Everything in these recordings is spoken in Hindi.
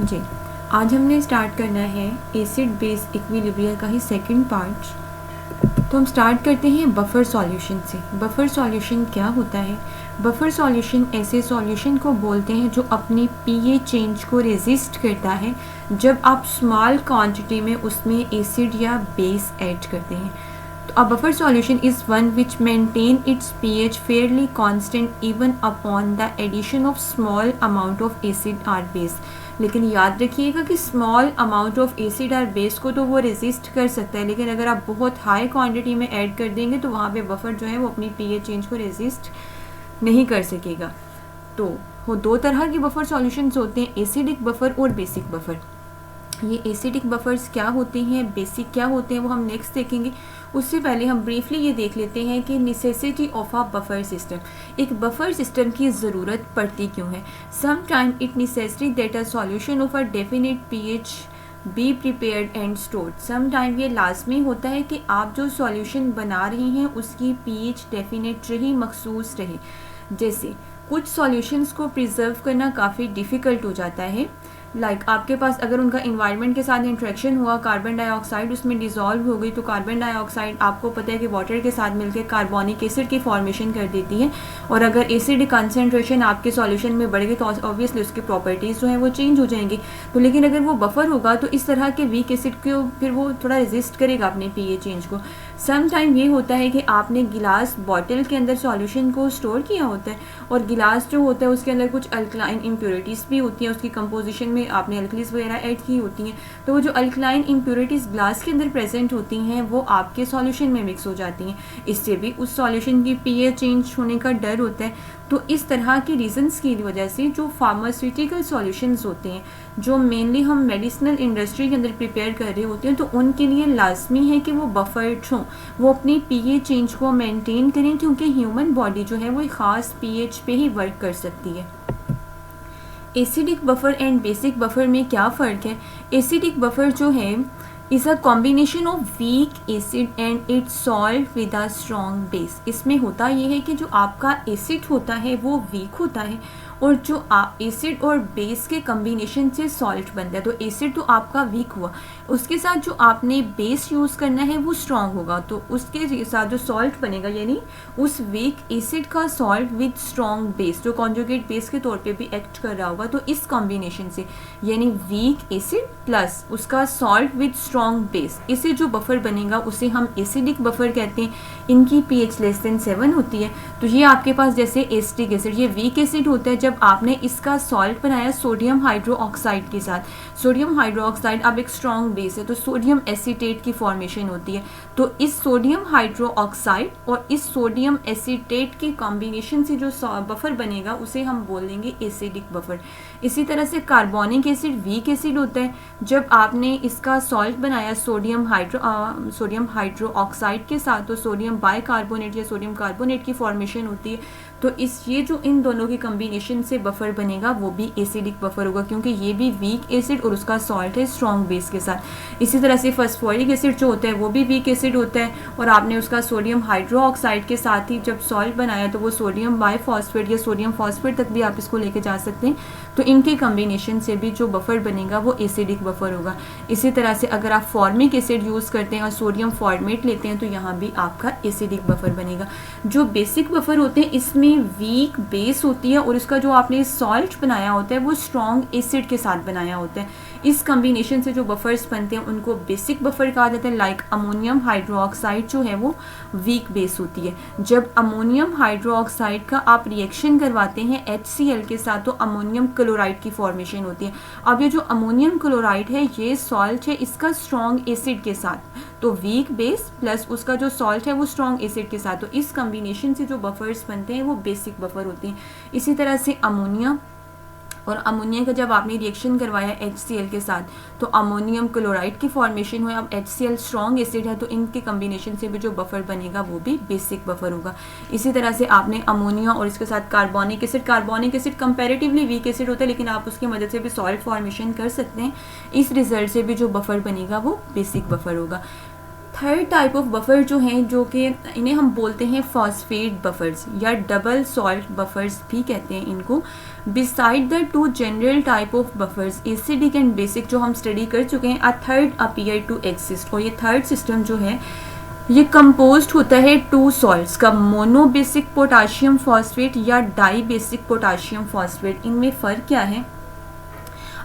जी, आज हमने स्टार्ट करना है एसिड बेस इक्विलिब्रियम का ही सेकंड पार्ट। तो हम स्टार्ट करते हैं बफर सॉल्यूशन से। बफर सॉल्यूशन क्या होता है? बफर सॉल्यूशन ऐसे सॉल्यूशन को बोलते हैं जो अपनी पीएच चेंज को रेजिस्ट करता है जब आप स्मॉल क्वांटिटी में उसमें एसिड या बेस ऐड करते हैं। तो a buffer solution is one which maintain its pH fairly constant even upon the addition of small amount of acid or base। लेकिन याद रखिएगा कि स्मॉल अमाउंट ऑफ एसिड और बेस को तो वो रेजिस्ट कर सकता है, लेकिन अगर आप बहुत हाई क्वांटिटी में ऐड कर देंगे तो वहाँ पे बफर जो है वो अपनी पीएच चेंज को रेजिस्ट नहीं कर सकेगा। तो वो दो तरह के बफर सॉल्यूशंस होते हैं, एसिडिक बफर और बेसिक बफर। ये एसिडिक बफर्स क्या होते हैं, बेसिक क्या होते हैं, वो हम नेक्स्ट देखेंगे। उससे पहले हम ब्रीफली ये देख लेते हैं कि necessity of a buffer system. एक बफर सिस्टम की ज़रूरत पड़ती क्यों है? Some time it necessary that a solution of a definite pH be prepared and stored. Some time ये लाजमी होता है कि आप जो सॉल्यूशन बना रहे हैं उसकी पीएच डेफिनेट रही, मखसूस रहे। जैसे कुछ सॉल्यूशंस को प्रिजर्व करना काफ़ी डिफ़िकल्ट हो जाता है। आपके पास अगर उनका इन्वायरमेंट के साथ इंट्रैक्शन हुआ, कार्बन डाइऑक्साइड उसमें डिज़ोल्व हो गई, तो कार्बन डाइऑक्साइड आपको पता है कि वाटर के साथ मिलकर कार्बोनिक एसिड की फॉर्मेशन कर देती है। और अगर एसिड कंसनट्रेशन आपके सॉल्यूशन में बढ़ गई तो ऑब्वियसली उसकी प्रॉपर्टीज़ जो हैं वो चेंज हो जाएंगी। तो लेकिन अगर वो बफर होगा तो इस तरह के वीक एसिड को फिर वो थोड़ा रेजिस्ट करेगा अपने पीएच चेंज को। सम टाइम ये होता है कि आपने गिलास बॉटल के अंदर सॉल्यूशन को स्टोर किया होता है और गिलास जो होता है उसके अंदर कुछ अल्कलाइन इम्प्योरिटीज़ भी होती हैं, उसकी कंपोजिशन में आपने अल्कलीज वगैरह ऐड की होती हैं। तो वो जो अल्कलाइन इम्प्योरिटीज़ ग्लास के अंदर प्रेजेंट होती हैं वो आपके सॉल्यूशन में मिक्स हो जाती हैं। इससे भी उस सॉल्यूशन की पीएच चेंज होने का डर होता है। तो इस तरह की रीजंस की वजह से जो फार्मास्यूटिकल सॉल्यूशंस होते हैं, जो मेनली हम मेडिसिनल इंडस्ट्री के अंदर प्रिपेयर कर रहे होते हैं, तो उनके लिए लाजमी है कि वो बफर्ड हों, वो अपनी पीएच चेंज को मेंटेन करें, क्योंकि ह्यूमन बॉडी जो है वो एक ख़ास पीएच पे ही वर्क कर सकती है। Acidic buffer and basic buffer में क्या फ़र्क है? एसिडिक बफर जो है is a combination of weak acid and it's salt with a strong base. इसमें होता ये है कि जो आपका एसिड होता है वो वीक होता है और जो एसिड और बेस के कम्बिनेशन से सॉल्ट बनता है। तो एसिड तो आपका वीक हुआ, उसके साथ जो आपने बेस यूज़ करना है वो स्ट्रॉन्ग होगा, तो उसके साथ जो सॉल्ट बनेगा यानी उस वीक एसिड का सॉल्ट विद स्ट्रॉन्ग बेस जो कॉन्जुगेट बेस के तौर पे भी एक्ट कर रहा होगा। तो इस कॉम्बिनेशन से यानी वीक एसिड प्लस उसका सॉल्ट विद स्ट्रॉन्ग बेस, इसे जो बफर बनेगा उसे हम एसिडिक बफर कहते हैं। इनकी पीएच लेस देन 7 होती है। तो ये आपके पास जैसे एसिटिक एसिड, ये वीक एसिड होता है जब आपने इसका सॉल्ट बनाया सोडियम हाइड्रोक्साइड के साथ। सोडियम हाइड्रोक्साइड अब एक स्ट्रॉन्ग बेस है तो सोडियम एसीटेट की फॉर्मेशन होती है। तो इस सोडियम हाइड्रोक्साइड और इस सोडियम एसीटेट की कॉम्बिनेशन से जो बफर बनेगा उसे हम बोल देंगे एसिडिक बफर। इसी तरह से कार्बोनिक एसिड वीक एसिड होता है जब आपने इसका सॉल्ट बनाया सोडियम हाइड्रोक्साइड के साथ, तो सोडियम बाइकार्बोनेट या सोडियम कार्बोनेट की फॉर्मेशन होती है। तो ये जो इन दोनों की कम्बिनेशन से बफर बनेगा वो भी एसिडिक बफर होगा, क्योंकि ये भी वीक एसिड और उसका सॉल्ट है स्ट्रॉन्ग बेस के साथ। इसी तरह से फॉस्फोरिक एसिड जो होता है वो भी वीक एसिड होता है और आपने उसका सोडियम हाइड्रोक्साइड के साथ ही जब सॉल्ट बनाया तो वो सोडियम बाइफॉस्फेट या सोडियम फॉस्फेट तक भी आप इसको लेके जा सकते हैं। तो इनके कम्बिनेशन से भी जो बफर बनेगा वो एसिडिक बफर होगा। इसी तरह से अगर आप फॉर्मिक एसिड यूज़ करते हैं और सोडियम फॉर्मेट लेते हैं तो यहाँ भी आपका एसिडिक बफर बनेगा। जो बेसिक बफर होते हैं इसमें वीक बेस होती है और इसका जो आपने सॉल्ट बनाया होता है वो स्ट्रॉन्ग एसिड के साथ बनाया होता है। इस कम्बिनेशन से जो बफर्स बनते हैं उनको बेसिक बफर कहा जाता है। लाइक अमोनियम हाइड्रोक्साइड जो है वो वीक बेस होती है। जब अमोनियम हाइड्रोक्साइड का आप रिएक्शन करवाते हैं HCl के साथ तो अमोनियम क्लोराइड की फॉर्मेशन होती है। अब ये जो अमोनियम क्लोराइड है ये सॉल्ट है इसका स्ट्रॉन्ग एसिड के साथ, तो वीक बेस प्लस उसका जो सॉल्ट है वो स्ट्रॉन्ग एसिड के साथ, तो इस कम्बिनेशन से जो बफर्स बनते हैं वो बेसिक बफर होते हैं। इसी तरह से अमोनिया और अमोनिया का जब आपने रिएक्शन करवाया HCl के साथ तो अमोनियम क्लोराइड की फॉर्मेशन हुई। अब HCl स्ट्रॉन्ग एसिड है तो इनके कम्बिनेशन से भी जो बफर बनेगा वो भी बेसिक बफर होगा। इसी तरह से आपने अमोनिया और इसके साथ carbonic acid comparatively weak acid होता है लेकिन आप उसकी मदद से भी सॉल्ट फॉर्मेशन कर सकते हैं। इस रिजल्ट से भी जो बफर बनेगा वो बेसिक बफर होगा। थर्ड टाइप ऑफ बफर जो हैं, जो कि इन्हें हम बोलते हैं फॉस्फेट बफर्स या डबल सॉल्ट बफर्स भी कहते हैं इनको। Beside the two general type of buffers acidic and basic जो हम स्टडी कर चुके हैं, a third appear to exist. और ये थर्ड सिस्टम जो है ये कंपोज्ड होता है टू सॉल्ट्स का, मोनो बेसिक पोटाशियम फॉस्फेट या डाई बेसिक पोटाशियम फॉस्फेट। इनमें फ़र्क क्या है?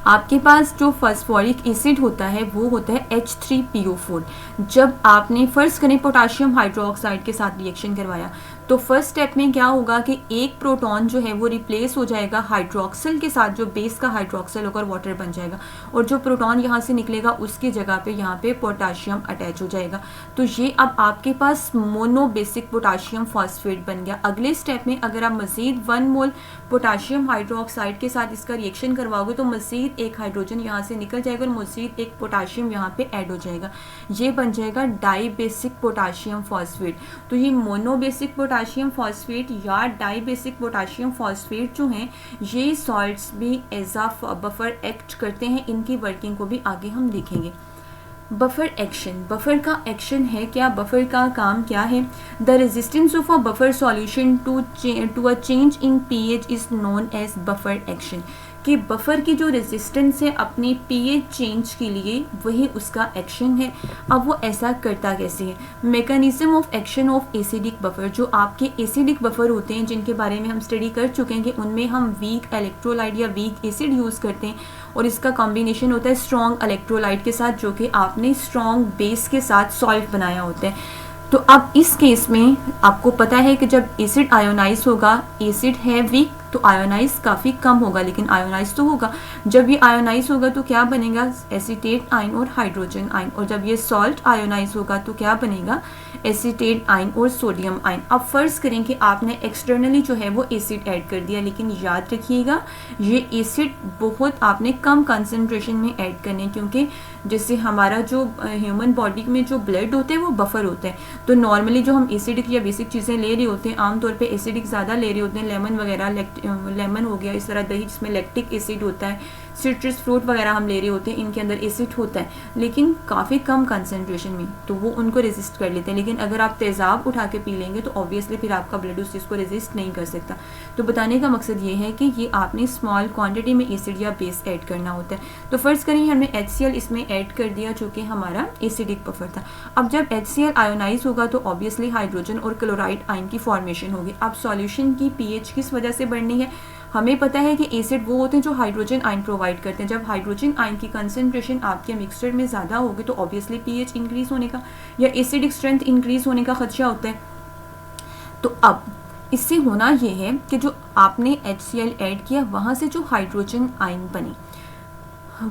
आपके पास जो फास्फोरिक एसिड होता है वो होता है H3PO4। जब आपने फर्स्ट करें पोटाशियम हाइड्रोक्साइड के साथ रिएक्शन करवाया तो फर्स्ट स्टेप में क्या होगा कि एक प्रोटॉन जो है वो रिप्लेस हो जाएगा हाइड्रोक्सिल के साथ, जो बेस का हाइड्रोक्सिल होकर वाटर बन जाएगा, और जो प्रोटॉन यहाँ से निकलेगा उसकी जगह पे यहाँ पे पोटाशियम अटैच हो जाएगा। तो ये अब आपके पास मोनो बेसिक पोटाशियम फॉस्फेट बन गया। अगले स्टेप में अगर आप मज़ीद 1 मोल पोटाशियम हाइड्रोक्साइड के साथ इसका रिएक्शन करवाओगे तो मज़ीद एक हाइड्रोजन यहाँ से निकल जाएगा और मज़ीद एक पोटाशियम यहाँ पे ऐड हो जाएगा, ये बन जाएगा डाई बेसिक पोटाशियम फॉस्फेट। तो ये मोनो बेसिक पोटाशियम फॉस्फेट या डाई बेसिक पोटाशियम फॉस्फेट जो हैं ये सॉल्ट्स भी एज अ बफर एक्ट करते हैं। इनकी वर्किंग को भी आगे हम देखेंगे। बफर एक्शन, बफर का एक्शन है क्या, बफर का काम क्या है? The resistance of a buffer solution to a change in pH is known as buffer action. कि बफर की जो रेजिस्टेंस है अपनी पीएच चेंज के लिए वही उसका एक्शन है। अब वो ऐसा करता कैसे है? Mechanism of action of acidic buffer, जो आपके एसिडिक बफर होते हैं जिनके बारे में हम स्टडी कर चुके हैं कि उनमें हम वीक इलेक्ट्रोलाइट या वीक एसिड यूज़ करते हैं और इसका कॉम्बिनेशन होता है स्ट्रॉन्ग इलेक्ट्रोलाइट के साथ, जो कि आपने स्ट्रॉन्ग बेस के साथ सॉल्ट बनाया होता है। तो अब इस केस में आपको पता है कि जब एसिड आयोनाइज होगा, एसिड है वीक तो आयोनाइज काफ़ी कम होगा लेकिन आयोनाइज तो होगा। जब ये आयोनाइज होगा तो क्या बनेगा? एसीटेट आयन और हाइड्रोजन आयन। और जब ये सॉल्ट आयोनाइज होगा तो क्या बनेगा? एसीटेट आयन और सोडियम आयन। अब फर्ज करें कि आपने एक्सटर्नली जो है वो एसिड ऐड कर दिया, लेकिन याद रखिएगा ये एसिड बहुत आपने कम कंसनट्रेशन में ऐड करने, क्योंकि जैसे हमारा जो ह्यूमन बॉडी में जो ब्लड होते हैं वो बफर होते हैं। तो नॉर्मली जो हम एसिडिक या बेसिक चीज़ें ले रहे होते हैं आमतौर पे एसिडिक ज़्यादा ले रहे होते हैं, लेमन वगैरह, लेमन हो गया, इस तरह दही जिसमें लैक्टिक एसिड होता है, सिट्रस फ्रूट वगैरह हम ले रहे होते हैं, इनके अंदर एसिड होता है लेकिन काफ़ी कम कंसनट्रेशन में, तो वो उनको रेजिस्ट कर लेते हैं। लेकिन अगर आप तेज़ाब उठा के पी लेंगे तो ऑब्वियसली फिर आपका ब्लड उस चीज़ को रेजिस्ट नहीं कर सकता। तो बताने का मकसद ये है कि ये आपने स्मॉल क्वांटिटी में एसिड या बेस ऐड करना होता है। तो फर्स्ट करें हमने HCl इसमें ऐड कर दिया जो कि हमारा एसिडिक बफर था। अब जब HCl आयोनाइज होगा तो ऑब्वियसली हाइड्रोजन और क्लोराइड आयन की फॉर्मेशन होगी। अब सॉल्यूशन की pH किस वजह से बढ़नी है? हमें पता है कि एसिड वो होते हैं जो हाइड्रोजन आयन प्रोवाइड करते हैं। जब हाइड्रोजन आयन की कंसंट्रेशन आपके मिक्सचर में ज़्यादा होगी तो ऑब्वियसली pH इंक्रीज होने का या एसिडिक स्ट्रेंथ इंक्रीज होने का खदशा होता है। तो अब इससे होना ये है कि जो आपने HCl ऐड किया वहाँ से जो हाइड्रोजन आयन बने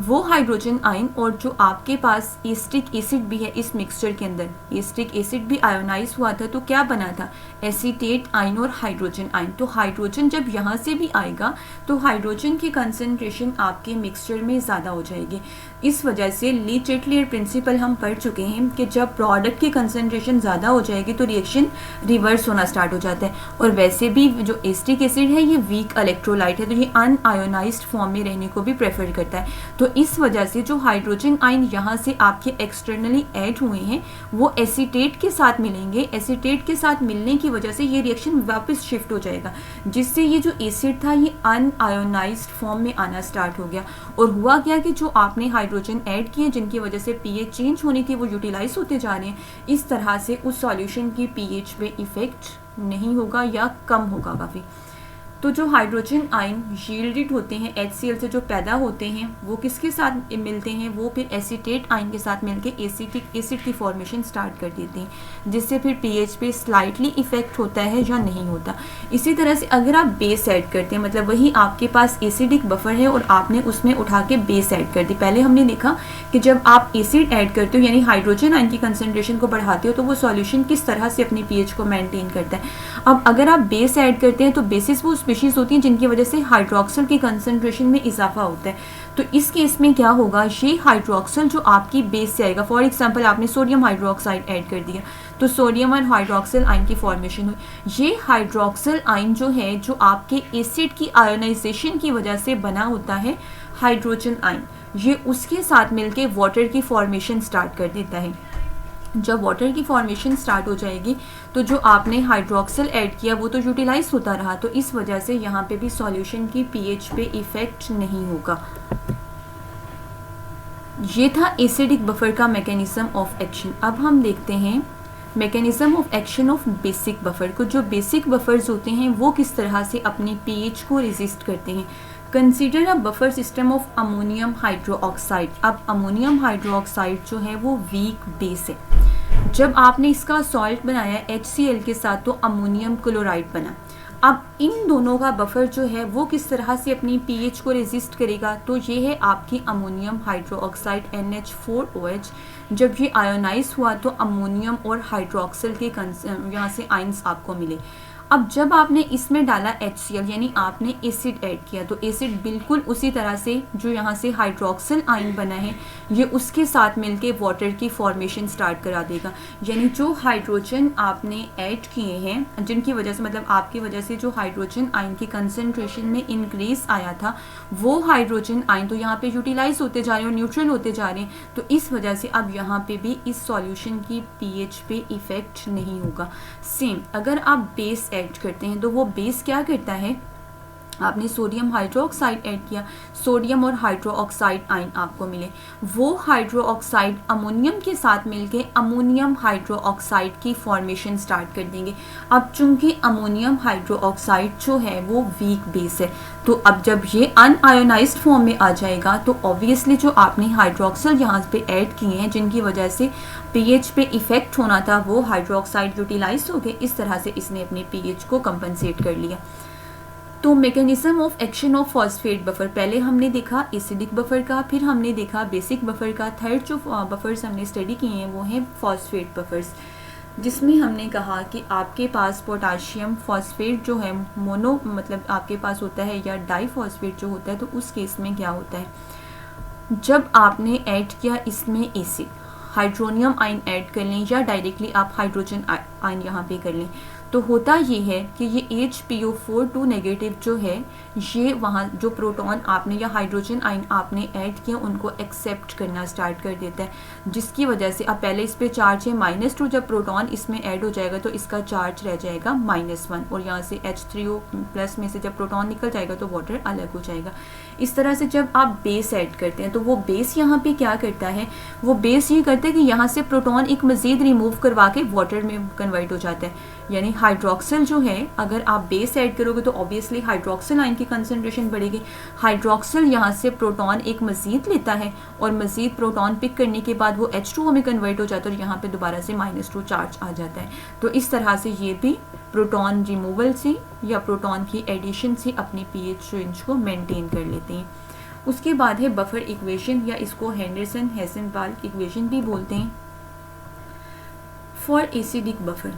वो हाइड्रोजन आयन, और जो आपके पास एसिटिक एसिड भी है इस मिक्सचर के अंदर, एसिटिक एसिड भी आयोनाइज हुआ था तो क्या बना था? एसीटेट आयन और हाइड्रोजन आयन। तो हाइड्रोजन जब यहाँ से भी आएगा तो हाइड्रोजन की कंसंट्रेशन आपके मिक्सचर में ज़्यादा हो जाएगी। इस वजह से ली चेटलियर प्रिंसिपल हम पढ़ चुके हैं कि जब प्रोडक्ट की कंसंट्रेशन ज़्यादा हो जाएगी तो रिएक्शन रिवर्स होना स्टार्ट हो जाता है। और वैसे भी जो एसिटिक एसिड है ये वीक इलेक्ट्रोलाइट है तो ये अनआयोनाइज्ड फॉर्म में रहने को भी प्रेफर करता है। तो इस वजह से जो हाइड्रोजन आयन यहाँ से आपके एक्सटर्नली ऐड हुए हैं वो एसीटेट के साथ मिलेंगे। एसीटेट के साथ मिलने की वजह से ये रिएक्शन वापस शिफ्ट हो जाएगा, जिससे ये जो एसिड था ये अनआयोनाइज्ड फॉर्म में आना स्टार्ट हो गया। और हुआ क्या कि जो आपने हाइड्रोजन ऐड किए जिनकी वजह से pH चेंज होनी थी वो यूटिलाइज होते जा रहे हैं। इस तरह से उस सॉल्यूशन की pH पे इफेक्ट नहीं होगा या कम होगा काफ़ी। तो जो हाइड्रोजन आयन यील्डेड होते हैं HCl से जो पैदा होते हैं वो किसके साथ मिलते हैं? वो फिर एसीटेट आयन के साथ मिलके एसिटिक एसिड की फॉर्मेशन स्टार्ट कर देते हैं, जिससे फिर pH पे स्लाइटली इफेक्ट होता है या नहीं होता। इसी तरह से अगर आप बेस ऐड करते हैं, मतलब वही आपके पास एसिडिक बफर है और आपने उसमें उठा के बेस ऐड कर दी। पहले हमने देखा कि जब आप एसिड ऐड करते हो यानी हाइड्रोजन आयन की कंसनट्रेशन को बढ़ाते हो तो वो सॉल्यूशन किस तरह से अपनी pH को मेंटेन करता है। अब अगर आप बेस ऐड करते हैं तो बेसिस वो स्पीशीज होती हैं जिनकी वजह से हाइड्रोक्सिल की कंसंट्रेशन में इजाफा होता है। तो इस केस में क्या होगा? ये हाइड्रोक्सिल जो आपकी बेस से आएगा, फॉर एग्जांपल आपने सोडियम हाइड्रोक्साइड ऐड कर दिया तो सोडियम और हाइड्रोक्सिल आयन की फॉर्मेशन हुई। ये हाइड्रोक्सिल आयन जो है जो आपके एसिड की आयोनाइजेशन की वजह से बना होता है हाइड्रोजन आयन, ये उसके साथ मिलके वाटर की फॉर्मेशन स्टार्ट कर देता है। जब वाटर की फॉर्मेशन स्टार्ट हो जाएगी तो जो आपने हाइड्रोक्सिल ऐड किया वो तो यूटिलाइज होता रहा, तो इस वजह से यहाँ पे भी सॉल्यूशन की पीएच पे इफ़ेक्ट नहीं होगा। ये था एसिडिक बफर का मैकेनिज्म ऑफ एक्शन। अब हम देखते हैं mechanism of action of basic buffer को। जो बेसिक बफर्स होते हैं वो किस तरह से अपनी पीएच को रेजिस्ट करते हैं। Consider a buffer system of ammonium hydroxide. अब अमोनियम हाइड्रोक्साइड जो है वो वीक बेस है। जब आपने इसका सॉल्ट बनाया HCl के साथ तो अमोनियम क्लोराइड बना। अब इन दोनों का बफर जो है वो किस तरह से अपनी पीएच को रेजिस्ट करेगा, तो ये है आपकी अमोनियम हाइड्रोक्साइड NH4OH। जब ये आयोनाइज हुआ तो अमोनियम और हाइड्रोक्सिल के यहाँ से आइंस आपको मिले। अब जब आपने इसमें डाला HCl यानी आपने एसिड ऐड किया तो एसिड बिल्कुल उसी तरह से जो यहाँ से हाइड्रोक्सिल आयन बना है ये उसके साथ मिलके वाटर की फॉर्मेशन स्टार्ट करा देगा। यानी जो हाइड्रोजन आपने ऐड किए हैं जिनकी वजह से मतलब आपकी वजह से जो हाइड्रोजन आयन की कंसनट्रेशन में इंक्रीज आया था वो हाइड्रोजन आयन तो यहाँ पे यूटिलाइज होते जा रहे हैं और न्यूट्रल होते जा रहे हैं, तो इस वजह से अब यहाँ पे भी इस सॉल्यूशन की पीएच पे इफेक्ट नहीं होगा। सेम अगर आप बेस ऐड करते हैं तो वो बेस क्या करता है, आपने सोडियम हाइड्रोक्साइड ऐड किया, सोडियम और हाइड्रोक्साइड आयन आपको मिले, वो हाइड्रोक्साइड अमोनियम के साथ मिलके अमोनियम हाइड्रोक्साइड की फॉर्मेशन स्टार्ट कर देंगे। अब चूंकि अमोनियम हाइड्रोक्साइड जो है वो वीक बेस है तो अब जब ये अनआयोनाइज्ड फॉर्म में आ जाएगा तो ऑब्वियसली जो आपने हाइड्रोक्सिल यहाँ पे ऐड किए हैं जिनकी वजह से पीएच पे इफेक्ट होना था वो हाइड्रोक्साइड यूटिलाइज हो गए। इस तरह से इसने अपने पीएच को कंपनसेट कर लिया। तो mechanism of action of phosphate buffer, पहले हमने देखा एसिडिक बफर का, फिर हमने देखा बेसिक बफर का। थर्ड जो बफर्स हमने स्टडी किए हैं वो हैं फॉस्फेट बफर्स, जिसमें हमने कहा कि आपके पास पोटाशियम फॉस्फेट जो है मोनो मतलब आपके पास होता है या डाइफॉस्फेट जो होता है, तो उस केस में क्या होता है, जब आपने ऐड किया इसमें एसिड हाइड्रोनियम आयन ऐड कर लें या डायरेक्टली आप हाइड्रोजन आयन यहाँ पे कर लें, तो होता ये है कि ये HPO4 नेगेटिव जो है ये वहाँ जो प्रोटॉन आपने या हाइड्रोजन आयन आपने ऐड किया उनको एक्सेप्ट करना स्टार्ट कर देता है, जिसकी वजह से अब पहले इस पे चार्ज है -2, जब प्रोटॉन इसमें ऐड हो जाएगा तो इसका चार्ज रह जाएगा -1 और यहाँ से H3O+ में से जब प्रोटॉन निकल जाएगा तो वाटर अलग हो जाएगा। इस तरह से जब आप बेस ऐड करते हैं तो वो बेस यहाँ पे क्या करता है, वो बेस ये करता है कि यहाँ से प्रोटॉन एक मज़ीद रिमूव करवा के वाटर में कन्वर्ट हो जाता है। यानी हाइड्रोक्सिल जो है अगर आप बेस ऐड करोगे तो ऑब्वियसली हाइड्रोक्सिल आयन की कंसंट्रेशन बढ़ेगी। हाइड्रोक्सिल यहाँ से प्रोटॉन एक मज़ीद लेता है और मज़ीद प्रोटॉन पिक करने के बाद वो H2O में कन्वर्ट हो जाता है और यहाँ पे दोबारा से -2 चार्ज आ जाता है। तो इस तरह से ये भी प्रोटॉन रिमूवल से या प्रोटॉन की एडिशन से अपनी पीएच रेंज को मेंटेन कर लेते हैं। उसके बाद है बफर इक्वेशन या इसको हेंडरसन-हेसेनबाल्क इक्वेशन भी बोलते हैं for acidic buffer.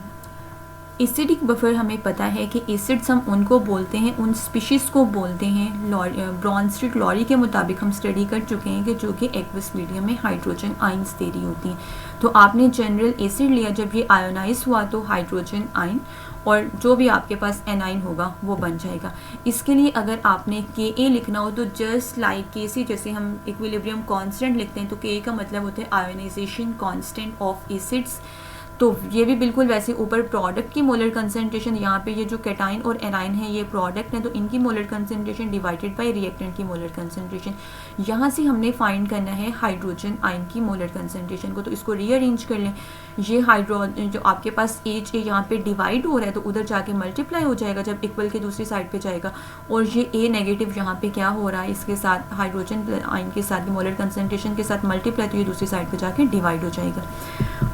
Acidic buffer हमें पता है कि एसिड्स हम उनको बोलते हैं, उन स्पीशीज़ को बोलते हैं ब्रॉन्स्टेड लॉरी के मुताबिक हम स्टडी कर चुके हैं कि जो कि एक्वस मीडियम में हाइड्रोजन आयन्स दे रही होती हैं। तो आपने जनरल एसिड लिया, जब ये आयोनाइज हुआ तो हाइड्रोजन आयन और जो भी आपके पास एनाइन होगा वो बन जाएगा। इसके लिए अगर आपने Ka लिखना हो तो जस्ट लाइक Kc, जैसे हम इक्विलिब्रियम कांस्टेंट लिखते हैं तो Ka का मतलब होता है आयोनाइजेशन कांस्टेंट ऑफ एसिड्स। तो ये भी बिल्कुल वैसे ऊपर प्रोडक्ट की मोलर कंसंट्रेशन, यहाँ पे ये जो कैटाइन और एनाइन है ये प्रोडक्ट है तो इनकी molar concentration divided by reactant की मोलर कंसंट्रेशन। यहाँ से हमने फाइंड करना है हाइड्रोजन आयन की मोलर कंसंट्रेशन को, तो इसको रीअरेंज कर लें। ये हाइड्रोजन जो आपके पास H यहाँ पे डिवाइड हो रहा है तो उधर जाके मल्टीप्लाई हो जाएगा जब इक्वल के दूसरी साइड पे जाएगा, और ये A नेगेटिव यहाँ पे क्या हो रहा है इसके साथ हाइड्रोजन आयन के साथ मोलर कंसंट्रेशन के साथ मल्टीप्लाई, तो ये दूसरी साइड पे जाके डिवाइड हो जाएगा।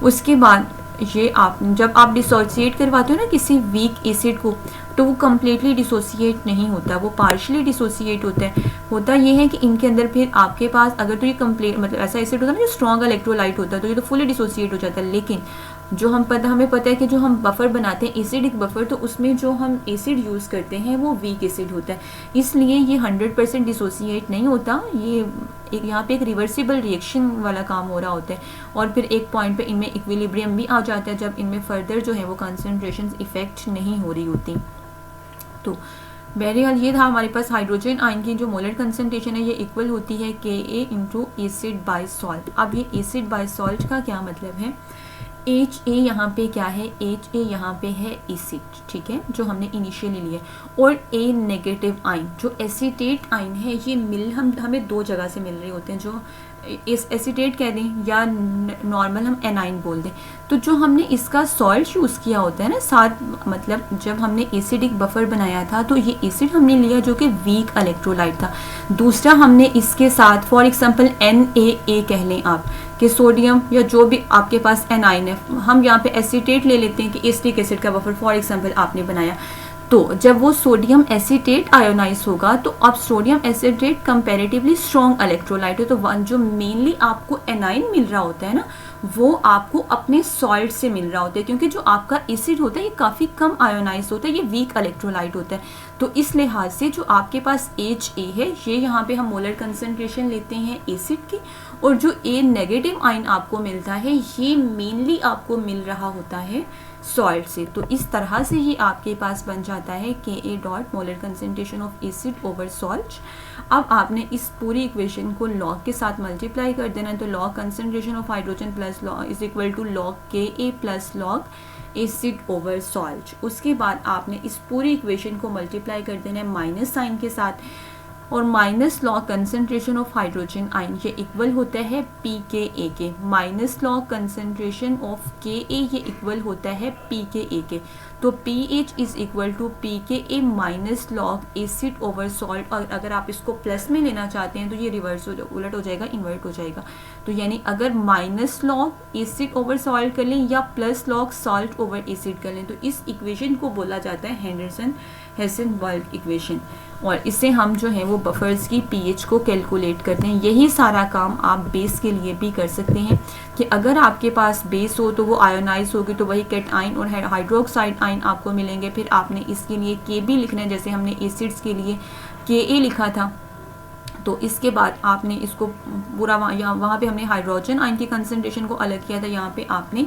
उसके बाद ये आप जब आप डिसोसिएट करवाते हो ना किसी वीक एसिड को तो वो कम्प्लीटली डिसोसिएट नहीं होता, वो पार्शली डिसोसिएट होता है। होता ये है कि इनके अंदर फिर आपके पास अगर तो ये कंप्लीट मतलब ऐसा एसिड होता है ना जो स्ट्रॉन्ग इलेक्ट्रोलाइट होता है तो ये तो फुली डिसोसिएट हो जाता है, लेकिन जो हमें पता है कि जो हम बफर बनाते हैं एसिडिक बफर तो उसमें जो हम एसिड यूज़ करते हैं वो वीक एसिड होता है, इसलिए ये 100% डिसोसिएट नहीं होता। ये एक यहाँ पे एक रिवर्सिबल रिएक्शन वाला काम हो रहा होता है और फिर एक पॉइंट पे इनमें इक्विलिब्रियम भी आ जाता है जब इनमें फर्दर जो है वो कंसंट्रेशन इफेक्ट नहीं हो रही होती। तो बहरहाल ये था हमारे पास हाइड्रोजन आयन की जो मोलर कंसंट्रेशन है ये इक्वल होती है Ka into acid by salt. अब ये एसिड बाय सॉल्ट का क्या मतलब है, एच ए यहाँ पे क्या है, एच ए यहाँ पे है एसिड, ठीक है, जो हमने इनिशियली लिया। और ए नेगेटिव आयन, जो एसीटेट आयन है, ये हमें दो जगह से मिल रहे होते हैं, जो इस एसीटेट कह दें या नॉर्मल हम एनाइन बोल दें। तो जो हमने इसका सॉल्ट यूज़ किया होता है ना साथ, मतलब जब हमने एसिडिक बफर बनाया था तो ये एसिड हमने लिया जो कि वीक इलेक्ट्रोलाइट था। दूसरा हमने इसके साथ फॉर एग्जांपल NaA कह लें आप कि सोडियम या जो भी आपके पास एनाइन है, हम यहाँ पे एसीटेट ले लेते हैं कि एसिटिक एसिड का बफर फॉर एग्जांपल आपने बनाया। तो जब वो सोडियम एसीटेट आयोनाइज होगा तो अब sodium acetate comparatively strong electrolyte है, तो वन जो मेनली आपको एनाइन मिल रहा होता है ना, वो आपको अपने सॉल्ट से मिल रहा होता है, क्योंकि जो आपका एसिड होता है ये काफ़ी कम आयोनाइज होता है, ये वीक इलेक्ट्रोलाइट होता है। तो इस लिहाज से जो आपके पास HA है, ये यहाँ पे हम मोलर कंसनट्रेशन लेते हैं एसिड की, और जो A नेगेटिव आयन आपको मिलता है ये मेनली आपको मिल रहा होता है सॉल्ट से। तो इस तरह से ये आपके पास बन जाता है Ka dot molar concentration of acid over salt. अब आपने इस पूरी इक्वेशन को लॉग के साथ मल्टीप्लाई कर देना है, तो log concentration of hydrogen plus log is equal to log Ka plus log acid over salt. उसके बाद आपने इस पूरी इक्वेशन को मल्टीप्लाई कर देना है माइनस साइन के साथ, और minus log concentration of hydrogen ion ये इक्वल होता है pKa के, minus log concentration of Ka ये इक्वल होता है pKa के। तो pH is equal to pKa minus log acid over salt. और अगर आप इसको प्लस में लेना चाहते हैं तो ये रिवर्स उलट हो जाएगा, इन्वर्ट हो जाएगा। तो यानी अगर minus log acid over salt कर लें या plus log salt over acid कर लें, तो इस इक्वेशन को बोला जाता है हेसेनबर्ग इक्वेशन। और इससे हम जो है वो बफर्स की pH को कैलकुलेट करते हैं। यही सारा काम आप बेस के लिए भी कर सकते हैं कि अगर आपके पास बेस हो तो वो आयोनाइज होगी, तो वही कैटाइन और हाइड्रोक्साइड आयन आपको मिलेंगे। फिर आपने इसके लिए Kb लिखना है, जैसे हमने एसिड्स के लिए Ka लिखा था। तो इसके बाद आपने इसको पूरा वहाँ पे हमने हाइड्रोजन आयन की कंसनट्रेशन को अलग किया था, यहाँ पे आपने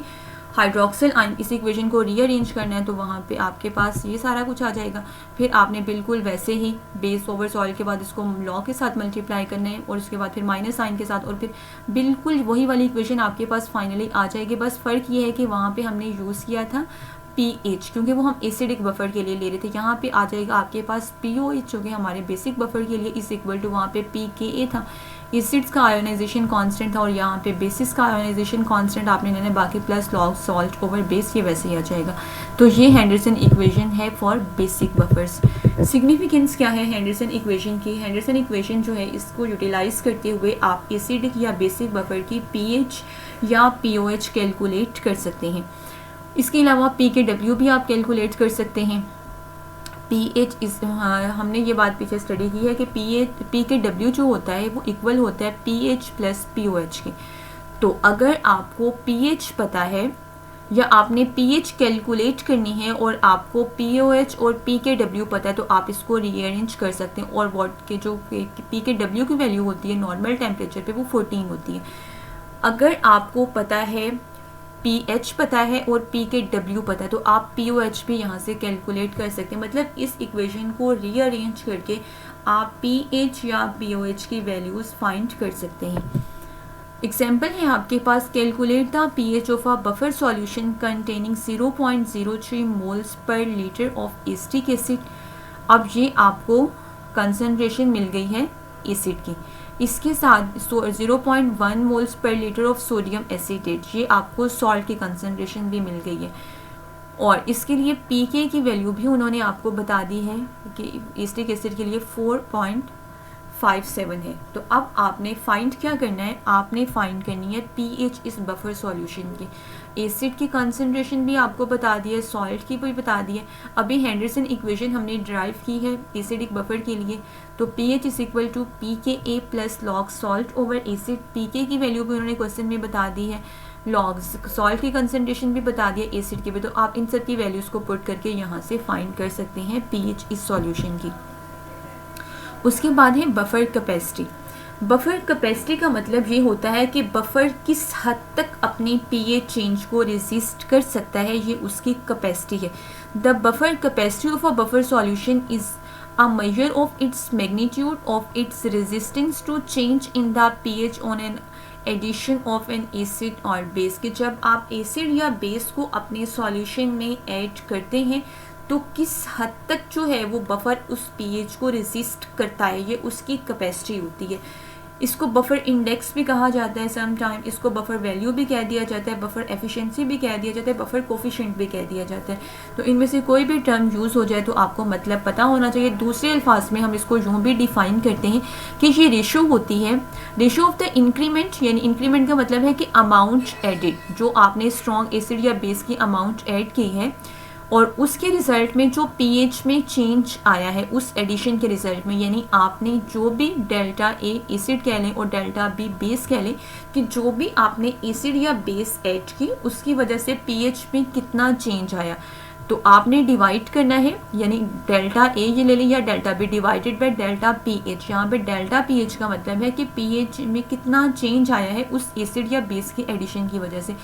हाइड्रोक्सिल आयन इस इक्वेशन को रीअरेंज करना है, तो वहाँ पे आपके पास ये सारा कुछ आ जाएगा। फिर आपने बिल्कुल वैसे ही बेस ओवर सॉल्ट के बाद इसको लॉग के साथ मल्टीप्लाई करना है, और उसके बाद फिर माइनस साइन के साथ, और फिर बिल्कुल वही वाली इक्वेशन आपके पास फाइनली आ जाएगी। बस फ़र्क ये है कि वहाँ पे हमने यूज़ किया था pH, क्योंकि वो हम एसिडिक बफर के लिए ले रहे थे। यहाँ पे आ जाएगा आपके पास POH, जो कि हमारे बेसिक बफर के लिए इस इक्वल टू वहाँ पे pKa था, एसिड्स का आयोनाइजेशन कांस्टेंट था, और यहाँ पे बेसिस का आयोनाइजेशन कांस्टेंट आपने लेना, बाकी plus log salt over base ये वैसे ही आ जाएगा। तो ये हेंडरसन इक्वेशन है फॉर बेसिक बफर्स। सिग्निफिकेंस क्या है हेंडरसन इक्वेशन की? हेंडरसन इक्वेशन जो है इसको यूटिलाइज करते हुए आप एसिडिक या बेसिक बफर की pH या POH कैलकुलेट कर सकते हैं। इसके अलावा pKw भी आप कैलकुलेट कर सकते हैं। pH इस हमने ये बात पीछे स्टडी की है कि pKw जो होता है वो इक्वल होता है pH प्लस POH के। तो अगर आपको pH पता है या आपने pH कैलकुलेट करनी है और आपको POH और pKw पता है, तो आप इसको रीअरेंज कर सकते हैं। और वॉट के जो pKw की वैल्यू होती है नॉर्मल टेम्परेचर पे वो 14 होती है। अगर आपको पता है pH पता है और pKw पता है, तो आप POH भी यहाँ से कैलकुलेट कर सकते हैं। मतलब इस इक्वेशन को रीअरेंज करके आप pH या POH की वैल्यूज़ फाइंड कर सकते हैं। एग्जाम्पल है आपके पास, calculate the pH of a buffer solution containing 0.03 moles per litre of acetic acid. अब ये आपको कंसनट्रेशन मिल गई है एसिड की, इसके साथ 0.1 moles per litre of sodium acetate, ये आपको सॉल्ट की कंसनट्रेशन भी मिल गई है। और इसके लिए pK की वैल्यू भी उन्होंने आपको बता दी है कि एसिटिक एसिड के लिए 4.57 है। तो अब आपने फाइंड क्या करना है, आपने फाइंड करनी है pH इस बफर सॉल्यूशन की। एसिड की कंसनट्रेशन भी आपको बता दी है, सॉल्ट की भी बता दी है। अभी हेंडरसन इक्वेशन हमने ड्राइव की है एसिडिक बफर के लिए, तो pH is equal to pKa plus log salt over acid. pK की वैल्यू भी उन्होंने क्वेश्चन में बता दी है, लॉग सॉल्ट की कंसनट्रेशन भी बता दी है एसिड की भी। तो आप इन सब की वैल्यूज़ को पुट करके यहाँ से फाइंड कर सकते हैं pH इस सॉल्यूशन की। उसके बाद है बफर कैपेसिटी। बफर कैपेसिटी का मतलब ये होता है कि बफर किस हद तक अपने pH चेंज को रेजिस्ट कर सकता है, ये उसकी कैपेसिटी है। The buffer capacity of a buffer solution is a measure of its magnitude of its resistance to change in the pH on an addition of an acid और बेस, कि जब आप एसिड या बेस को अपने सॉल्यूशन में ऐड करते हैं तो किस हद तक जो है वो बफर उस पीएच को रेजिस्ट करता है, ये उसकी कैपेसिटी होती है। इसको बफर इंडेक्स भी कहा जाता है सम टाइम, इसको बफर वैल्यू भी कह दिया जाता है, बफर एफिशिएंसी भी कह दिया जाता है, बफर कोफिशिएंट भी कह दिया जाता है। तो इनमें से कोई भी टर्म यूज़ हो जाए तो आपको मतलब पता होना चाहिए। दूसरे अल्फाज में हम इसको यूँ भी डिफाइन करते हैं कि ये रेशो होती है, रेशो ऑफ द इंक्रीमेंट, यानी इंक्रीमेंट का मतलब है कि अमाउंट एडिड, जो आपने स्ट्रॉन्ग एसिड या बेस की अमाउंट ऐड की है और उसके रिज़ल्ट में जो पीएच में चेंज आया है उस एडिशन के रिज़ल्ट में, यानी आपने जो भी डेल्टा ए एसिड कह लें और डेल्टा बी बेस कह लें, कि जो भी आपने एसिड या बेस ऐड की उसकी वजह से पीएच में कितना चेंज आया, तो आपने डिवाइड करना है, यानी डेल्टा ए ये ले लें या delta B divided by delta pH. यहाँ पे डेल्टा पीएच का मतलब है कि पीएच में कितना चेंज आया है उस एसिड या बेस की एडिशन की वजह से।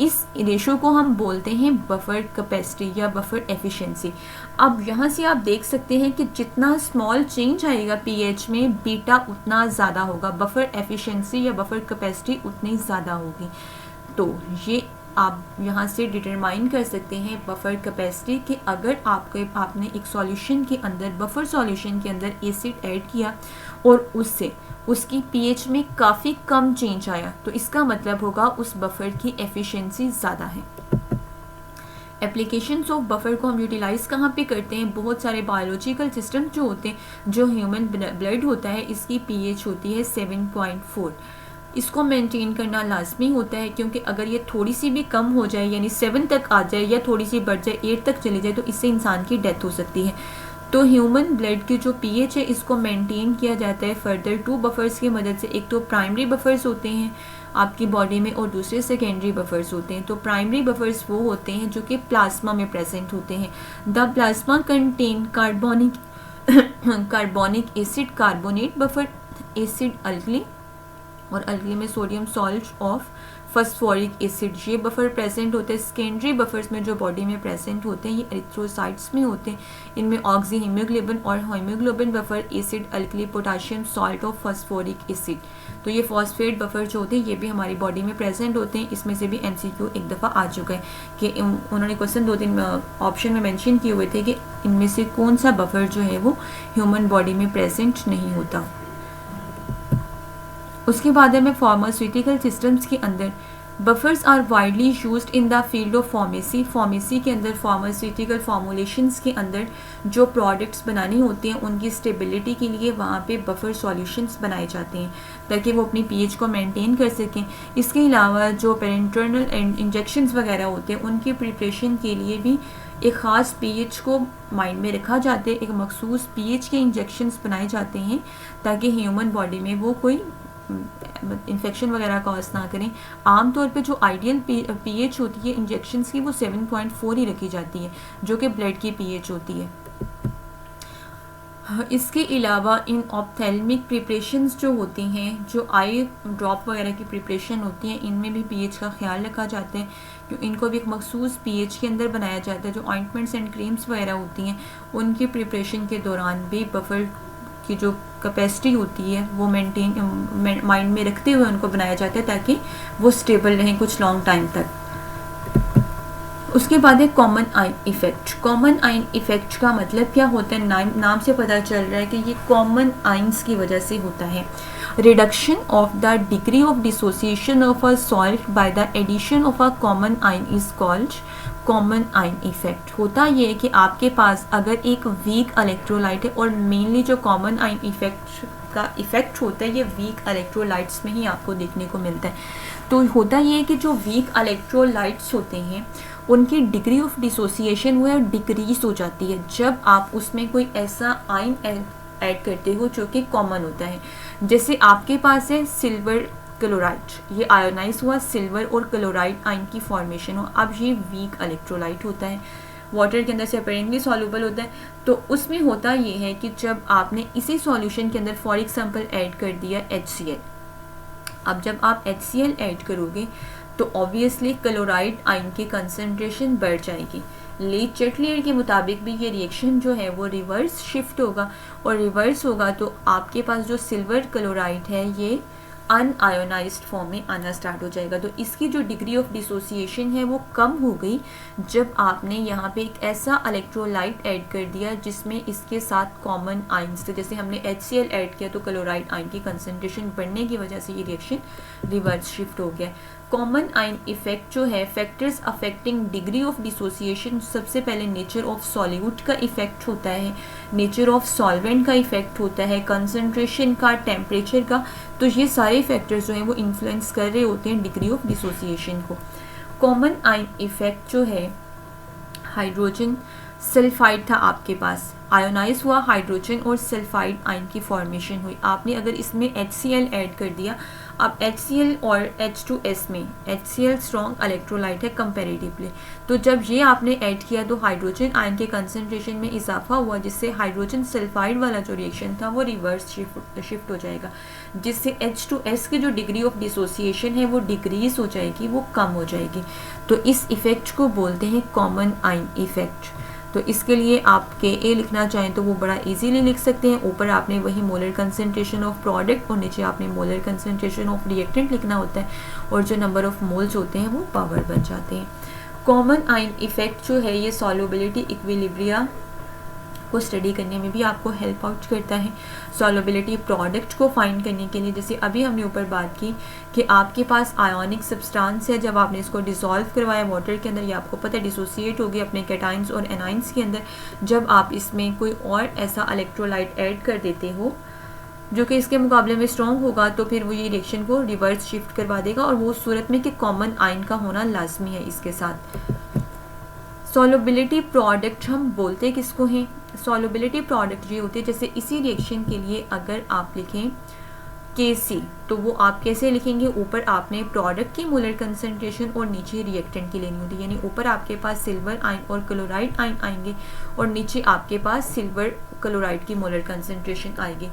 इस रेशो को हम बोलते हैं बफर कैपेसिटी या बफर एफिशिएंसी। अब यहाँ से आप देख सकते हैं कि जितना स्मॉल चेंज आएगा पीएच में, बीटा उतना ज़्यादा होगा, बफर एफिशिएंसी या बफर कैपेसिटी उतनी ज़्यादा होगी। तो ये आप यहाँ से डिटरमाइन कर सकते हैं बफर कैपेसिटी कि अगर आपने एक सॉल्यूशन के अंदर, बफर सॉल्यूशन के अंदर एसिड ऐड किया और उससे उसकी पीएच में काफ़ी कम चेंज आया, तो इसका मतलब होगा उस बफर की एफिशिएंसी ज़्यादा है। एप्लीकेशंस ऑफ बफर को हम यूटिलाइज़ कहाँ पे करते हैं? बहुत सारे बायोलॉजिकल सिस्टम जो होते हैं, जो ह्यूमन ब्लड होता है इसकी पीएच होती है 7.4। इसको मेंटेन करना लाजमी होता है, क्योंकि अगर ये थोड़ी सी भी कम हो जाए, यानी 7 तक आ जाए या थोड़ी सी बढ़ जाए 8 तक चली जाए, तो इससे इंसान की डेथ हो सकती है। तो ह्यूमन ब्लड की जो पीएच है इसको मेंटेन किया जाता है फर्दर 2 बफर्स की मदद से। एक तो प्राइमरी बफर्स होते हैं आपकी बॉडी में और दूसरे सेकेंडरी बफर्स होते हैं। तो प्राइमरी बफर्स वो होते हैं जो कि प्लाज्मा में प्रेजेंट होते हैं। The plasma contain carbonic acid carbonate buffer, acid alkali और अल्कली में sodium salt of phosphoric acid, ये बफर प्रेजेंट होते हैं। सेकेंडरी बफर्स में जो बॉडी में प्रेजेंट होते हैं ये एरिथ्रोसाइट्स में होते हैं। इनमें ऑक्सी हीमोग्लोबिन और haemoglobin buffer, acid alkali, potassium salt of phosphoric acid. तो ये फॉस्फेट बफर जो होते हैं ये भी हमारी बॉडी में प्रेजेंट होते हैं। इसमें से भी एमसीक्यू एक दफ़ा आ चुका है कि उन्होंने क्वेश्चन 2-3 ऑप्शन में मेंशन किए हुए थे कि इनमें से कौन सा बफर जो है वो ह्यूमन बॉडी में प्रेजेंट नहीं होता। उसके बाद में फार्मास्यूटिकल सिस्टम्स के अंदर buffers are widely used in the field of pharmacy. Pharmacy के अंदर फार्मास्यूटिकल फॉर्मुलेशंस के अंदर जो प्रोडक्ट्स बनानी होती हैं उनकी स्टेबिलिटी के लिए वहाँ पे बफर सॉल्यूशंस बनाए जाते हैं ताकि वो अपनी पीएच को मेंटेन कर सकें। इसके अलावा जो पेरेंटरनल इंजेक्शंस वगैरह होते हैं उनकी प्रिपरेशन के लिए भी एक ख़ास पीएच को माइंड में रखा जाता है। एक मखसूस पीएच के इंजेक्शंस बनाए जाते हैं ताकि ह्यूमन बॉडी में वो कोई इन्फेक्शन वगैरह कॉज ना करें। आमतौर पे जो आइडियल पीएच होती है इंजेक्शंस की वो 7.4 ही रखी जाती है जो कि ब्लड की पीएच होती है। इसके अलावा इन ऑप्थेल्मिक प्रिपरेशंस जो होती हैं, जो आई ड्रॉप वगैरह की प्रिपरेशन होती हैं, इनमें भी पीएच का ख्याल रखा जाता है क्योंकि इनको भी एक मखसूस पीएच के अंदर बनाया जाता है। जो ऑइंटमेंट्स एंड क्रीम्स वगैरह होती हैं उनकी प्रिपरेशन के दौरान भी बफर की जो कैपेसिटी होती है वो मेंटेन माइंड में रखते हुए उनको बनाया जाता है ताकि वो स्टेबल रहें कुछ लॉन्ग टाइम तक। उसके बाद है common ion effect. Common ion effect का मतलब क्या होता है? नाम से पता चल रहा है कि ये कॉमन आइंस की वजह से होता है। Reduction of the degree of dissociation of a salt by the addition of a common ion is called common ion effect. होता ये है कि आपके पास अगर एक वीक इलेक्ट्रोलाइट है, और मेनली जो कॉमन आइन इफेक्ट का इफेक्ट होता है ये वीक इलेक्ट्रोलाइट्स में ही आपको देखने को मिलता है। तो होता ये है कि जो वीक इलेक्ट्रोलाइट्स होते हैं उनकी डिग्री ऑफ डिसोसिएशन वो डिक्रीज हो जाती है जब आप उसमें कोई ऐसा आइन ऐड करते हो जो कि कॉमन होता है। जैसे आपके पास है सिल्वर क्लोराइड, ये आयोनाइज हुआ सिल्वर और क्लोराइड आइन की फॉर्मेशन हो। अब ये वीक इलेक्ट्रोलाइट होता है, वाटर के अंदर से अपेरेंटली सॉल्युबल होता है। तो उसमें होता ये है कि जब आपने इसी सॉल्यूशन के अंदर फॉर एग्जांपल ऐड कर दिया HCl, अब जब आप HCl ऐड करोगे तो ऑब्वियसली क्लोराइड आइन की कंसंट्रेशन बढ़ जाएगी। ली चेटलियर के मुताबिक भी ये रिएक्शन जो है वो रिवर्स शिफ्ट होगा, और रिवर्स होगा तो आपके पास जो सिल्वर क्लोराइड है ये अनआयोनाइज्ड फॉर्म में आना स्टार्ट हो जाएगा। तो इसकी जो डिग्री ऑफ डिसोसिएशन है वो कम हो गई जब आपने यहाँ पे एक ऐसा इलेक्ट्रोलाइट ऐड कर दिया जिसमें इसके साथ कॉमन आइंस थे। जैसे हमने HCl ऐड किया तो क्लोराइड आयन की कंसंट्रेशन बढ़ने की वजह से ये रिएक्शन रिवर्स शिफ्ट हो गया। कॉमन आयन इफेक्ट जो है, factors affecting degree of dissociation, सबसे पहले नेचर ऑफ सॉल्यूट का इफेक्ट होता है, नेचर ऑफ सॉल्वेंट का इफेक्ट होता है, कंसंट्रेशन का, टेम्परेचर का। तो ये सारे फैक्टर्स जो हैं वो इन्फ्लुएंस कर रहे होते हैं डिग्री ऑफ डिसोसिएशन को। कॉमन आयन इफेक्ट जो है, हाइड्रोजन सल्फाइड था आपके पास, आयोनाइज हुआ हाइड्रोजन और सल्फाइड आयन की फॉर्मेशन हुई। आपने अगर इसमें HCl ऐड कर दिया, अब HCl और H2S में HCl स्ट्रॉन्ग इलेक्ट्रोलाइट है कंपैरेटिवली, तो जब ये आपने ऐड किया तो हाइड्रोजन आयन के कंसंट्रेशन में इजाफा हुआ, जिससे हाइड्रोजन सल्फाइड वाला जो रिएक्शन था वो रिवर्स शिफ्ट हो जाएगा, जिससे H2S की जो डिग्री ऑफ डिसोसिएशन है वो डिक्रीज हो जाएगी, वो कम हो जाएगी। तो इस इफेक्ट को बोलते हैं कॉमन आयन इफेक्ट। तो इसके लिए आप Ka लिखना चाहें तो वो बड़ा इजीली लिख सकते हैं। ऊपर आपने वही मोलर कंसंट्रेशन ऑफ प्रोडक्ट और नीचे आपने मोलर कंसंट्रेशन ऑफ रिएक्टेंट लिखना होता है, और जो नंबर ऑफ मोल्स होते हैं वो पावर बन जाते हैं। कॉमन आयन इफेक्ट जो है ये सॉल्युबिलिटी इक्विलिब्रिया को स्टडी करने में भी आपको हेल्प आउट करता है। सॉल्युबिलिटी प्रोडक्ट को फाइंड करने के लिए, जैसे अभी हमने ऊपर बात की कि आपके पास आयोनिक सब्सटेंस है, जब आपने इसको डिसॉल्व करवाया वाटर के अंदर, ये आपको पता है डिसोसिएट हो गई अपने कैटाइंस और एनाइंस के अंदर। जब आप इसमें कोई और ऐसा इलेक्ट्रोलाइट ऐड कर देते हो जो कि इसके मुकाबले में स्ट्रॉन्ग होगा, तो फिर वो ये रिएक्शन को रिवर्स शिफ्ट करवा देगा, और वो सूरत में कि कॉमन आयन का होना लाजमी है इसके साथ। सॉल्युबिलिटी प्रोडक्ट हम बोलते किसको हैं? सॉल्युबिलिटी प्रोडक्ट ये होती है, जैसे इसी रिएक्शन के लिए अगर आप लिखें Kc, तो वो आप कैसे लिखेंगे? ऊपर आपने प्रोडक्ट की मोलर कंसंट्रेशन और नीचे रिएक्टेंट की लेनी होती है, यानी ऊपर आपके पास सिल्वर आयन और क्लोराइड आयन आएंगे और नीचे आपके पास सिल्वर क्लोराइड की मोलर कंसंट्रेशन आएगी।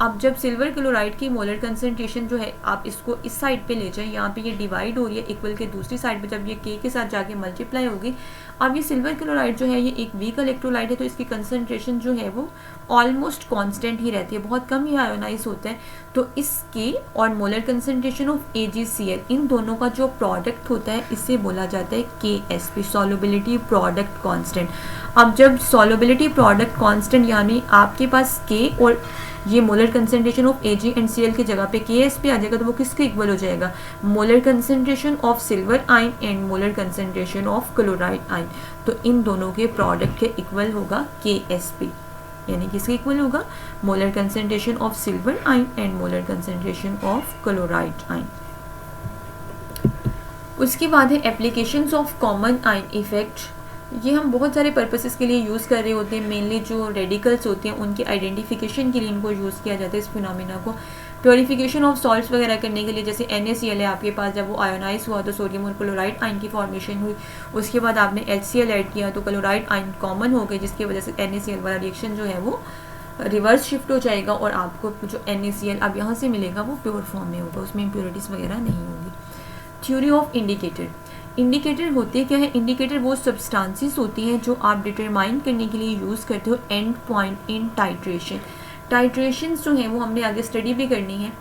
अब जब सिल्वर क्लोराइड की मोलर कंसंट्रेशन जो है आप इसको इस साइड पे ले जाएं, यहाँ पे ये डिवाइड हो रही है इक्वल के दूसरी साइड पे, जब ये K के साथ जाके मल्टीप्लाई होगी, अब ये सिल्वर क्लोराइड जो है ये एक वीक इलेक्ट्रोलाइट है, तो इसकी कंसंट्रेशन जो है वो ऑलमोस्ट कांस्टेंट ही रहती है, बहुत कम ही आयोनाइज होता है। तो इसके और मोलर कंसंट्रेशन ऑफ AgCl, इन दोनों का जो प्रोडक्ट होता है इसे बोला जाता है KSP, सॉल्युबिलिटी प्रोडक्ट कांस्टेंट। अब जब सॉल्युबिलिटी प्रोडक्ट कांस्टेंट यानी आपके पास K और ये molar concentration of Ag and Cl की जगह पे KSP आ जाएगा, तो वो किसके इक्वल हो जाएगा? Molar concentration of silver ion and molar concentration of chloride ion. तो इन दोनों के प्रोडक्ट के इक्वल होगा KSP, यानी किसके इक्वल होगा? Molar concentration of silver ion and molar concentration of chloride ion. उसके बाद है applications of common ion effect. ये हम बहुत सारे पर्पसेस के लिए यूज़ कर रहे होते हैं, मेनली जो रेडिकल्स होते हैं उनके आइडेंटिफिकेशन के लिए इनको यूज़ किया जाता है इस फिनोमिना को। प्योरीफिकेशन ऑफ सॉल्ट्स वगैरह करने के लिए, जैसे NaCl है आपके पास, जब वो आयोनाइज हुआ तो सोडियम और क्लोराइड आयन की फॉर्मेशन हुई, उसके बाद आपने HCl ऐड किया तो क्लोराइड आयन कॉमन हो गए, जिसकी वजह से NaCl वाला रिएक्शन जो है वो रिवर्स शिफ्ट हो जाएगा, और आपको जो NaCl अब यहाँ से मिलेगा वो प्योर फॉर्म में होगा, उसमें इम्प्योरिटीज़ वगैरह नहीं होंगी। Theory of indicator. इंडिकेटर होते क्या है? इंडिकेटर वो सब्सटेंसेस होती हैं जो आप डिटरमाइन करने के लिए यूज़ करते हो and point in titration. Titrations जो हैं वो हमने आगे स्टडी भी करनी है,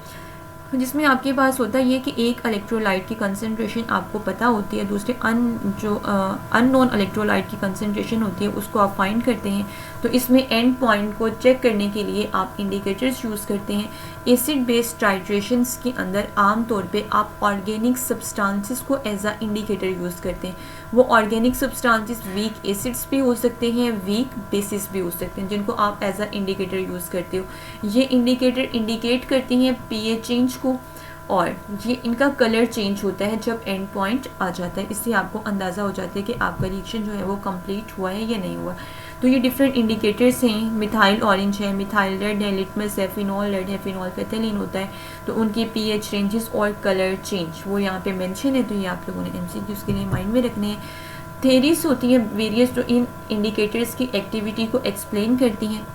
जिसमें आपके पास होता है ये कि एक इलेक्ट्रोलाइट की कंसंट्रेशन आपको पता होती है, दूसरे अननोन इलेक्ट्रोलाइट की कंसंट्रेशन होती है, उसको आप फाइंड करते हैं। तो इसमें एंड पॉइंट को चेक करने के लिए आप इंडिकेटर्स यूज़ करते हैं। एसिड बेस्ड टाइट्रेशंस के अंदर आम तौर पे आप ऑर्गेनिक सब्सटेंसेस को एज अ इंडिकेटर यूज़ करते हैं। वो ऑर्गेनिक सब्सटेंसेस वीक एसिड्स भी हो सकते हैं, वीक बेसिस भी हो सकते हैं, जिनको आप एज अ इंडिकेटर यूज़ करते हो। ये इंडिकेटर इंडिकेट करती हैं pH चेंज को, और ये इनका कलर चेंज होता है जब एंड पॉइंट आ जाता है। इससे आपको अंदाज़ा हो जाता है कि आपका रिएक्शन जो है वो कंप्लीट हुआ है या नहीं हुआ। तो ये डिफरेंट इंडिकेटर्स हैं। मिथाइल ऑरेंज है, मिथाइल रेड है, लिटमस है, फिनॉल रेड है, फिनॉल फेथिलीन होता है। तो उनके pH रेंजेस और कलर चेंज वो यहाँ पे मेंशन है, तो ये आप लोगों ने MCQs के लिए माइंड में रखने हैं। थेरीज होती हैं वेरियस जो इन इंडिकेटर्स की एक्टिविटी को एक्सप्लेन करती हैं।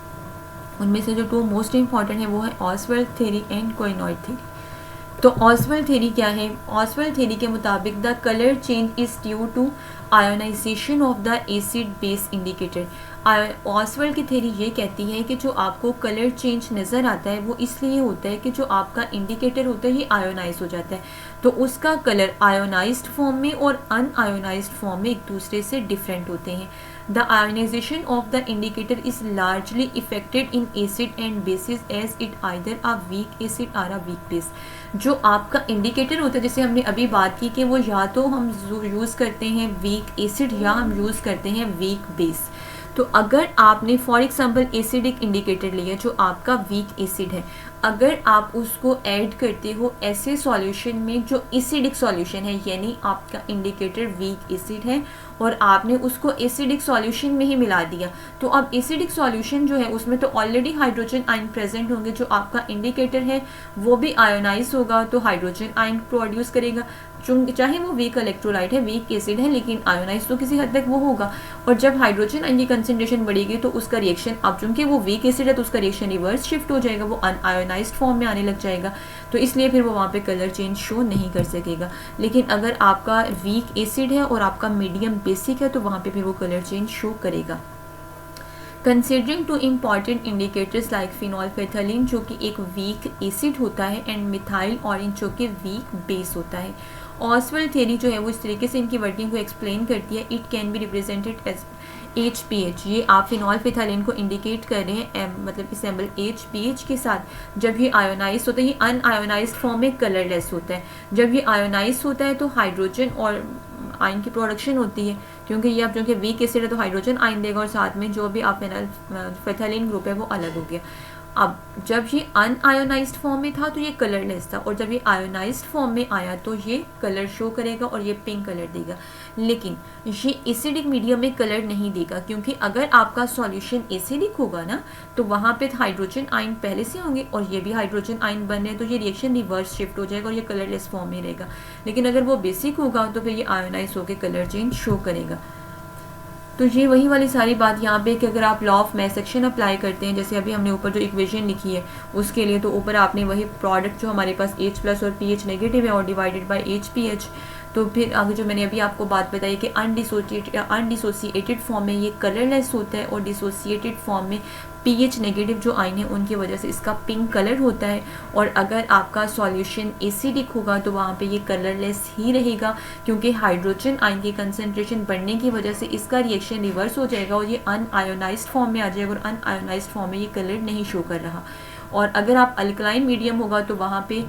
उनमें से जो 2 मोस्ट इंपॉर्टेंट है वो है Ostwald theory and quinonoid theory. तो ऑसवेल्ड थ्योरी क्या है? ऑसवेल्ड थ्योरी के मुताबिक the colour change is due to ionisation of the acid base indicator. Ostwald की थ्योरी ये कहती है कि जो आपको कलर चेंज नज़र आता है वो इसलिए होता है कि जो आपका इंडिकेटर होता है ये आयोनाइज हो जाता है, तो उसका कलर आयोनाइज्ड फॉर्म में और अनआयोनाइज्ड फॉर्म में एक दूसरे से डिफरेंट होते हैं। The ionization of the indicator is largely affected in acid and bases as it either a weak acid or a weak base. जो आपका इंडिकेटर होता है, जैसे हमने अभी बात की कि वो या तो हम यूज़ करते हैं वीक एसिड या हम यूज़ करते हैं वीक बेस। तो अगर आपने फॉर एग्जांपल एसिडिक इंडिकेटर लिया जो आपका वीक एसिड है, अगर आप उसको ऐड करते हो ऐसे सॉल्यूशन में जो एसिडिक सॉल्यूशन है, यानी आपका इंडिकेटर वीक एसिड है और आपने उसको एसिडिक सॉल्यूशन में ही मिला दिया, तो अब एसिडिक सॉल्यूशन जो है उसमें तो ऑलरेडी हाइड्रोजन आयन प्रेजेंट होंगे, जो आपका इंडिकेटर है वो भी आयोनाइज होगा तो हाइड्रोजन आयन प्रोड्यूस करेगा, चाहे वो वीक इलेक्ट्रोलाइट है, वीक एसिड है, लेकिन आयोनाइज तो किसी हद तक वो होगा। और जब हाइड्रोजन आयन की कंसंट्रेशन बढ़ेगी तो उसका रिएक्शन, अब चूंकि वो वीक एसिड है तो उसका रिएक्शन रिवर्स शिफ्ट हो जाएगा, वो अनआयोनाइज्ड फॉर्म में आने लग जाएगा, तो इसलिए फिर वो वहाँ पे कलर चेंज शो नहीं कर सकेगा। लेकिन अगर आपका वीक एसिड है और आपका मीडियम बेसिक है तो वहाँ पे फिर वो कलर चेंज शो करेगा। Considering two important indicators like phenolphthalein जो कि एक वीक एसिड होता है एंड मिथाइल ऑरेंज जो कि वीक बेस होता है। ऑसवेल्ड थ्योरी जो है वो इस तरीके से इनकी वर्किंग को एक्सप्लेन करती है। It can be represented as HPH। ये आप फिनोल्फेथलीन को इंडिकेट कर रहे हैं मतलब इस सिंबल HPH के साथ। जब ये आयोनाइज होता है, ये अनआयोनाइज्ड फॉर्म में कलरलेस होता है। जब ये आयोनाइज होता है तो हाइड्रोजन और आयन की प्रोडक्शन होती है, क्योंकि ये आप जो कि वीक एसिड है तो हाइड्रोजन आयन देगा और साथ में जो भी आप फिनोल्फेथलीन ग्रुप है वो अलग हो गया। अब जब ये अनआयोनाइज्ड फॉर्म में था तो ये कलरलेस था, और जब ये आयोनाइज्ड फॉर्म में आया तो ये कलर शो करेगा और ये पिंक कलर देगा। लेकिन ये एसिडिक मीडियम में कलर नहीं देगा, क्योंकि अगर आपका सॉल्यूशन एसिडिक होगा ना तो वहाँ पे हाइड्रोजन आयन पहले से होंगे और ये भी हाइड्रोजन आयन बन रहे हैं, तो ये रिएक्शन रिवर्स शिफ्ट हो जाएगा और ये कलरलेस फॉर्म में रहेगा। लेकिन अगर वो बेसिक होगा तो फिर ये आयोनाइज होकर कलर चेंज शो करेगा। तो ये वही वाली सारी बात यहाँ पे कि अगर आप law of mass action apply करते हैं, जैसे अभी हमने ऊपर जो इक्वेशन लिखी है उसके लिए, तो ऊपर आपने वही प्रोडक्ट जो हमारे पास H+ और pH नेगेटिव है और डिवाइडेड बाय HPH, तो फिर आगे जो मैंने अभी आपको बात बताई कि अनडिसोसिएटेड फॉर्म में ये कलरलेस होता है और डिसोसिएटेड फॉर्म में pH नेगेटिव जो आयन है उनकी वजह से इसका पिंक कलर होता है। और अगर आपका सॉल्यूशन एसिडिक होगा तो वहाँ पे ये कलरलेस ही रहेगा, क्योंकि हाइड्रोजन आयन की कंसंट्रेशन बढ़ने की वजह से इसका रिएक्शन रिवर्स हो जाएगा और ये अनआयोनाइज्ड फॉर्म में आ जाएगा और अनआयोनाइज्ड फॉर्म में ये कलर नहीं शो कर रहा। और अगर आप अल्कलाइन मीडियम होगा तो वहाँ पे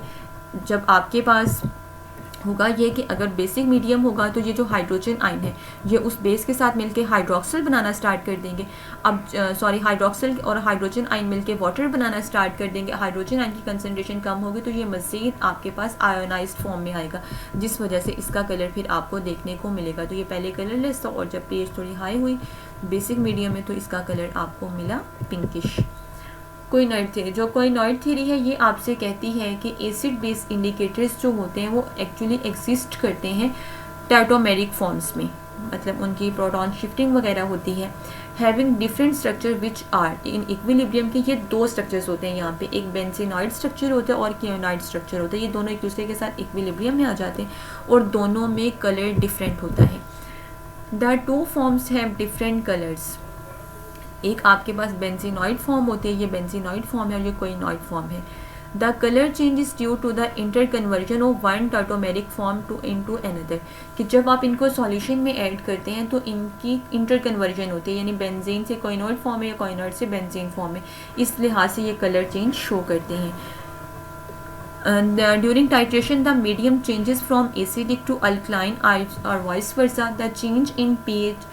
जब आपके पास होगा ये कि अगर बेसिक मीडियम होगा तो ये जो हाइड्रोजन आयन है ये उस बेस के साथ मिलके हाइड्रोक्सिल बनाना स्टार्ट कर देंगे। अब हाइड्रोक्सिल और हाइड्रोजन आयन मिलके वाटर बनाना स्टार्ट कर देंगे। हाइड्रोजन आयन की कंसंट्रेशन कम होगी तो ये मज़ीद आपके पास आयोनाइज्ड फॉर्म में आएगा, जिस वजह से इसका कलर फिर आपको देखने को मिलेगा। तो ये पहले कलरलेस था और जब pH थोड़ी हाई हुई बेसिक मीडियम में तो इसका कलर आपको मिला पिंकिश। कोइनॉइड थ्योरी, जो कोइनॉइड थ्योरी है ये आपसे कहती है कि एसिड बेस इंडिकेटर्स जो होते हैं वो एक्चुअली एग्जिस्ट करते हैं टैटोमेरिक फॉर्म्स में, मतलब उनकी प्रोटॉन शिफ्टिंग वगैरह होती है। Having different structure which are in equilibrium के ये दो स्ट्रक्चर्स होते हैं यहाँ पे, एक बेंजीनॉइड स्ट्रक्चर होता है और कोइनॉइड स्ट्रक्चर होता है। ये दोनों एक दूसरे के साथ इक्विलिब्रियम में आ जाते हैं और दोनों में कलर डिफरेंट होता है। The two forms have different colours. एक आपके पास बेंजीनॉइड फॉर्म होती है, ये बेंजीनॉइड फॉर्म है और ये कोइनॉइड फॉर्म है। The colour change is due to the interconversion of one tautomeric form to into another, कि जब आप इनको सॉल्यूशन में ऐड करते हैं तो इनकी इंटर कन्वर्जन होती है, यानी बेंजीन से कोइनॉइड फॉर्म है या कोइनॉइड से बेंजीन फॉर्म है, इस लिहाज से ये कलर चेंज शो करते हैं। During titration, the medium changes from acidic to alkaline or vice versa. The change in pH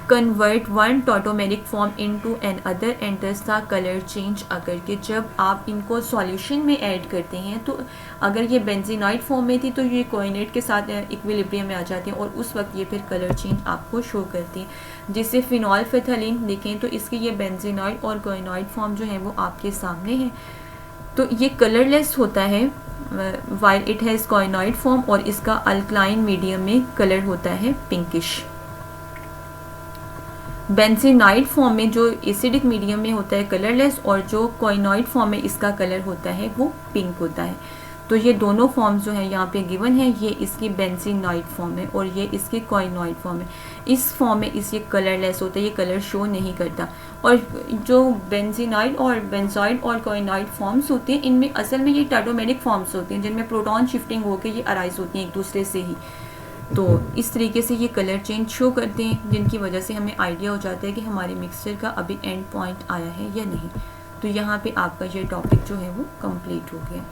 convert one tautomeric form into another and thus the color change अगर कि जब आप इनको सॉल्यूशन में ऐड करते हैं तो अगर ये बेंजीनॉइड फॉर्म में थी तो ये कोइनॉइड के साथ इक्विलिब्रियम में आ जाते हैं और उस वक्त ये फिर कलर चेंज आपको शो करती हैं। जिससे फिनोल्फेथलीन देखें तो इसकी ये बेंजीनॉइड और कोइनॉइड फॉर्म जो है वो आपके सामने है, तो ये कलरलेस होता है वाइल इट हैज़ कोइनॉइड फॉर्म और इसका अल्कलाइन मीडियम में कलर होता है पिंकिश। बेंजीनाइड फॉर्म में जो एसिडिक मीडियम में होता है कलरलेस और जो कोइनॉइड फॉर्म में इसका कलर होता है वो पिंक होता है। तो ये दोनों फॉर्म्स जो है यहाँ पे गिवन है, ये इसकी बेंजीनॉइड फॉर्म है और ये इसकी कॉइनॉइड फॉर्म है। इस फॉर्म में इस ये कलरलेस होता है, ये कलर शो नहीं करता। और जो बेंजीनॉइड और बेंजॉइड और कॉइनॉइड फॉर्म्स होते हैं, इनमें असल में ये टैटोमेरिक फॉर्म्स होते हैं जिनमें प्रोटॉन शिफ्टिंग होकर ये अराइज होती हैं एक दूसरे से ही। तो इस तरीके से ये कलर चेंज शो करते हैं, जिनकी वजह से हमें आइडिया हो जाता है कि हमारे मिक्सचर का अभी एंड पॉइंट आया है या नहीं। तो यहाँ पे आपका ये टॉपिक जो है वो कंप्लीट हो गया।